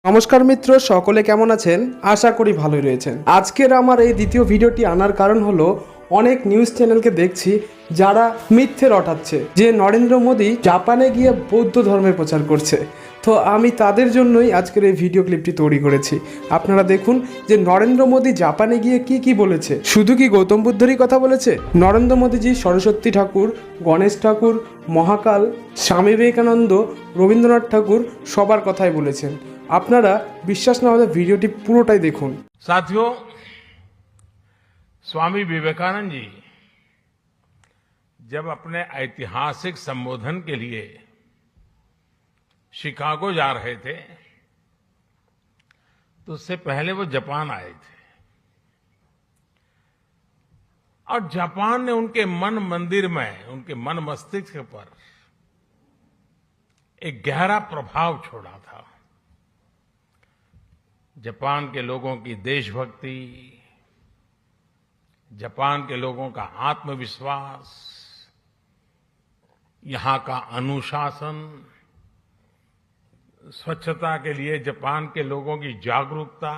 নমস্কার মিত্র, সকলে কেমন আছেন? আশা করি ভালোই রয়েছেন। আজকের আমার এই দ্বিতীয় ভিডিওটি আনার কারণ হলো অনেক নিউজ চ্যানেলকে দেখছি যারা মিথ্যে রটাচ্ছে যে নরেন্দ্র মোদী জাপানে গিয়ে বৌদ্ধ ধর্মের প্রচার করছে। তো আমি তাদের জন্যই আজকের এই ভিডিও ক্লিপটি তৈরি করেছি। আপনারা দেখুন যে নরেন্দ্র মোদী জাপানে গিয়ে কি বলেছে। শুধু কি গৌতম বুদ্ধেরই কথা বলেছে? নরেন্দ্র মোদীজি সরস্বতী ঠাকুর, গণেশ ঠাকুর, মহাকাল, স্বামী বিবেকানন্দ, রবীন্দ্রনাথ ঠাকুর সবার কথাই বলেছেন। আপনারা বিশ্বাস না হলে ভিডিওটি পুরোটাই দেখুন। साथियों, स्वामी विवेकानंद जी जब अपने ऐतिहासिक संबोधन के लिए शिकागो जा रहे थे तो उससे पहले वो जापान आए थे और जापान ने उनके मन मंदिर में, उनके मन मस्तिष्क पर एक गहरा प्रभाव छोड़ा था। जापान के लोगों की देशभक्ति, जापान के लोगों का आत्मविश्वास, यहां का अनुशासन, स्वच्छता के लिए जापान के लोगों की जागरूकता,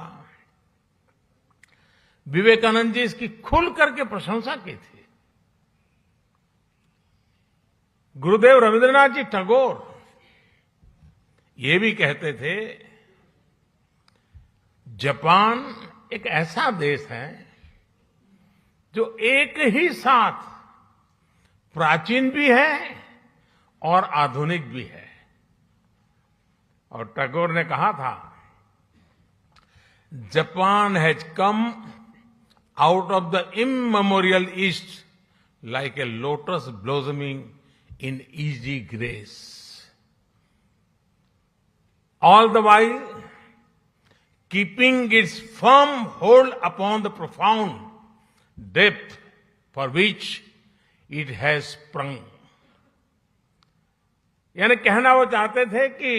विवेकानंद जी इसकी खुल करके प्रशंसा की थी। गुरुदेव रविंद्रनाथ जी टैगोर ये भी कहते थे, जापान एक ऐसा देश है जो एक ही साथ प्राचीन भी है और आधुनिक भी है। और टैगोर ने कहा था, Japan has come out of the immemorial east like a lotus blossoming in easy grace, all the while keeping its firm hold upon the profound depth for which it has sprung। यानी कहना वो चाहते थे कि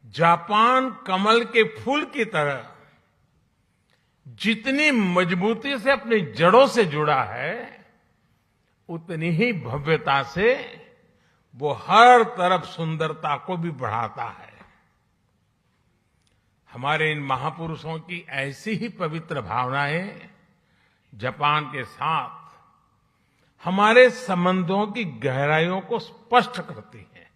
Japan कमल के फूल की तरह जितनी मजबूती से अपनी जड़ों से जुड़ा है, उतनी ही भव्यता से वो हर तरफ सुंदरता को भी बढ़ाता है। हमारे इन महापुरुषों की ऐसी ही पवित्र भावनाएं जापान के साथ हमारे संबंधों की गहराइयों को स्पष्ट करती हैं।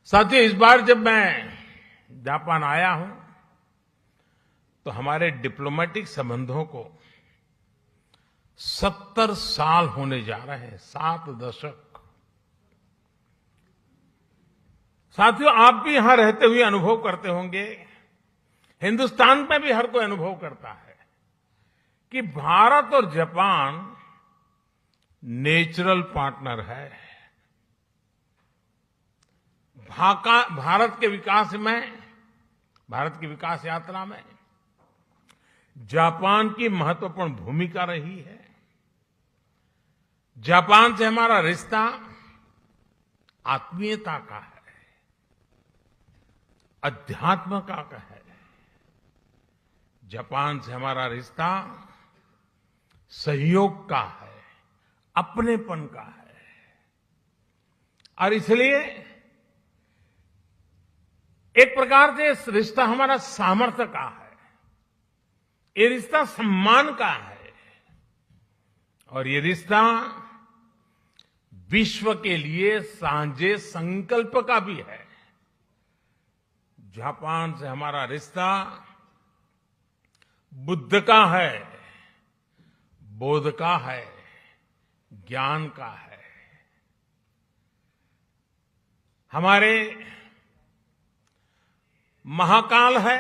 साथियों, इस बार जब मैं जापान आया हूं तो हमारे डिप्लोमेटिक संबंधों को 70 साल होने जा रहे हैं, 7 दशक। साथियों, आप भी यहां रहते हुए अनुभव करते होंगे, हिंदुस्तान में भी हर कोई अनुभव करता है कि भारत और जापान नेचुरल पार्टनर है। भारत के विकास में, भारत की विकास यात्रा में जापान की महत्वपूर्ण भूमिका रही है। जापान से हमारा रिश्ता आत्मीयता का है, अध्यात्म का है। जापान से हमारा रिश्ता सहयोग का है, अपनेपन का है। और इसलिए एक प्रकार से इस रिश्ता हमारा सामर्थ्य का है, ये रिश्ता सम्मान का है, और ये रिश्ता विश्व के लिए साझे संकल्प का भी है। जापान से हमारा रिश्ता बुद्ध का है, बोध का है, ज्ञान का है। हमारे महाकाल है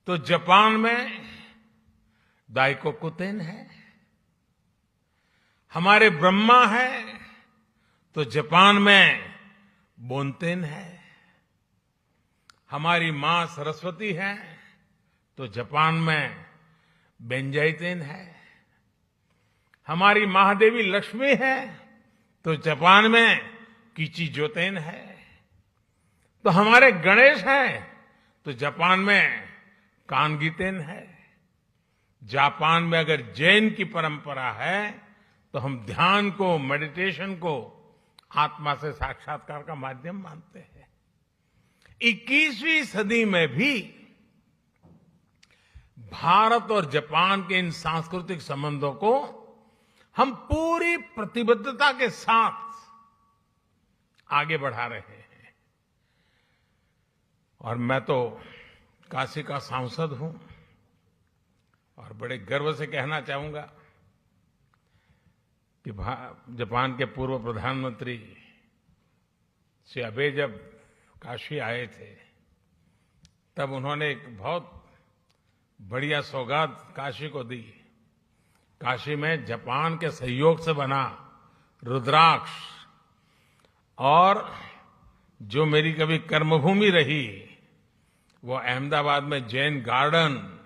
तो जापान में दाइकोकुतेन है। हमारे ब्रह्मा है तो जापान में बोनतेन है। हमारी मां सरस्वती है तो जापान में बेंजाइतेन है। हमारी महादेवी लक्ष्मी है तो जापान में किचिजोतेन है। तो हमारे गणेश हैं तो जापान में कानगीतेन है। जापान में अगर जैन की परंपरा है तो हम ध्यान को, मेडिटेशन को आत्मा से साक्षात्कार का माध्यम मानते हैं। 21वीं सदी में भी भारत और जापान के इन सांस्कृतिक संबंधों को हम पूरी प्रतिबद्धता के साथ आगे बढ़ा रहे हैं। और मैं तो काशी का सांसद हूं और बड़े गर्व से कहना चाहूंगा कि जापान के पूर्व प्रधानमंत्री श्री आबे जब काशी आए थे तब उन्होंने एक बहुत बढ़िया सौगात काशी को दी। काशी में जापान के सहयोग से बना रुद्राक्ष और जो मेरी कभी कर्मभूमि रही वो अहमदाबाद में जैन गार्डन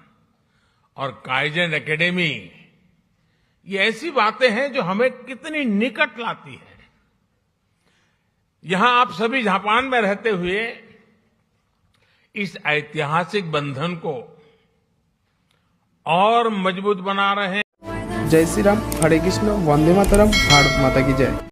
और काइजन एकेडमी, ये ऐसी बातें हैं जो हमें कितनी निकट लाती है। यहां आप सभी जापान में रहते हुए इस ऐतिहासिक बंधन को और मजबूत बना रहे हैं। जय श्री राम, हरे कृष्ण, वंदे मातरम, भारत माता की जय।